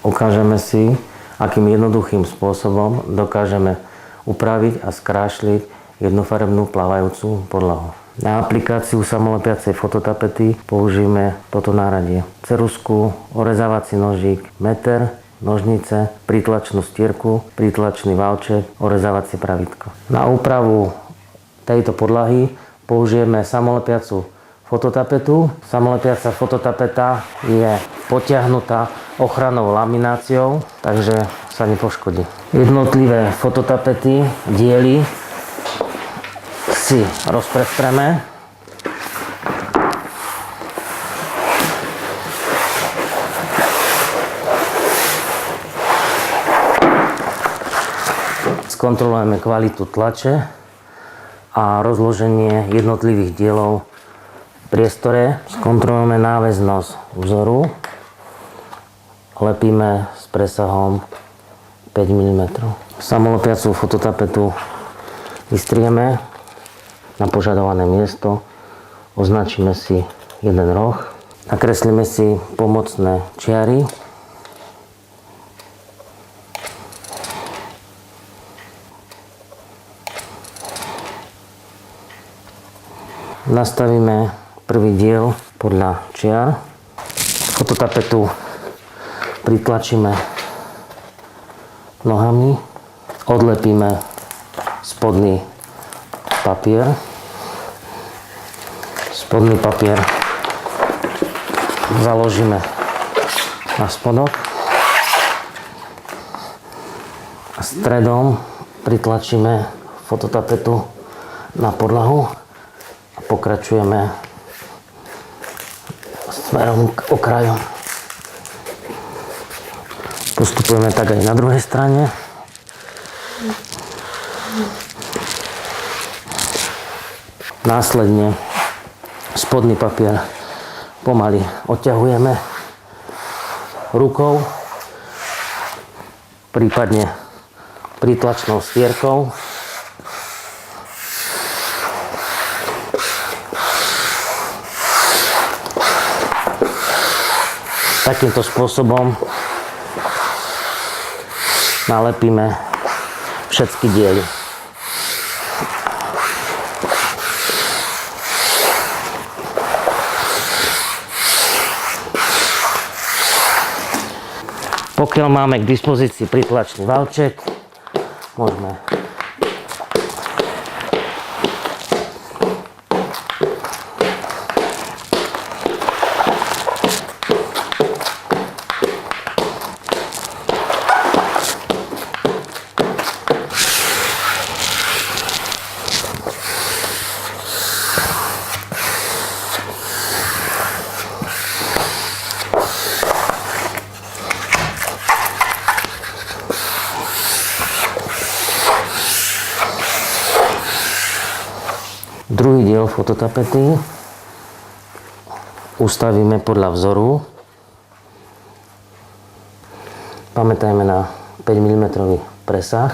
Ukážeme si, akým jednoduchým spôsobom dokážeme upraviť a skrášliť jednofarebnú plávajúcu podlahu. Na aplikáciu samolepiacej fototapety použijeme toto náradie. Ceruzku, orezávací nožík, meter, nožnice, prítlačnú stierku, prítlačný valček, orezávacie pravítko. Na úpravu tejto podlahy použijeme samolepiacu fototapetu. Samolepiaca fototapeta je potiahnutá ochrannou lamináciou, takže sa nepoškodí. Jednotlivé fototapety, diely si rozprestreme. Skontrolujeme kvalitu tlače a rozloženie jednotlivých dielov v priestore. Skontrolujeme náväznosť vzoru. Lepíme s presahom 5 mm. Samolepiacu fototapetu vystrieme na požadované miesto. Označíme si jeden roh. Nakreslíme si pomocné čiary. Nastavíme prvý diel podľa čiar. Fototapetu pritlačíme nohami. Odlepíme spodný papier. Spodný papier založíme na spodok. A stredom pritlačíme fototapetu na podlahu a pokračujeme smerom k okrajom. Postupujeme tak aj na druhej strane. Následne spodný papier pomaly odťahujeme rukou, prípadne prítlačnou stierkou. Takýmto spôsobom nalepíme všetky diely. Pokiaľ máme k dispozícii prítlačný valček, môžeme druhý diel fototapety ustavíme podľa vzoru. Pamätajme na 5 mm presah.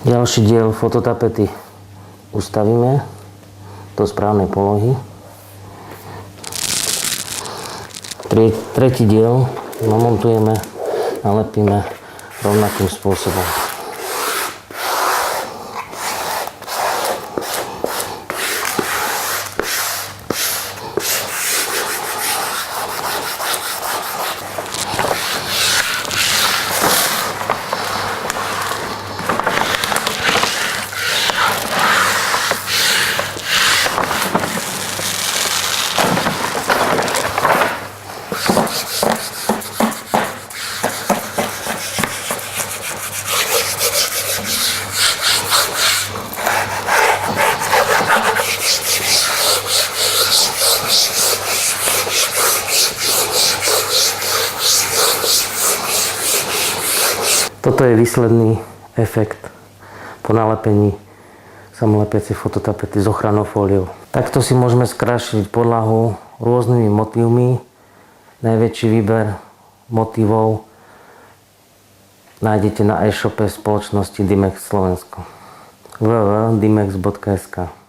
Ďalší diel fototapety ustavíme do správnej polohy. Tretí diel namontujeme, nalepíme rovnakým spôsobom. Toto je výsledný efekt po nalepení samolepiacej fototapety s ochrannou fóliou. Takto si môžeme skrášiť podlahu rôznymi motívmi. Najväčší výber motívov nájdete na e-shope spoločnosti Dimex Slovensko www.dimex.sk.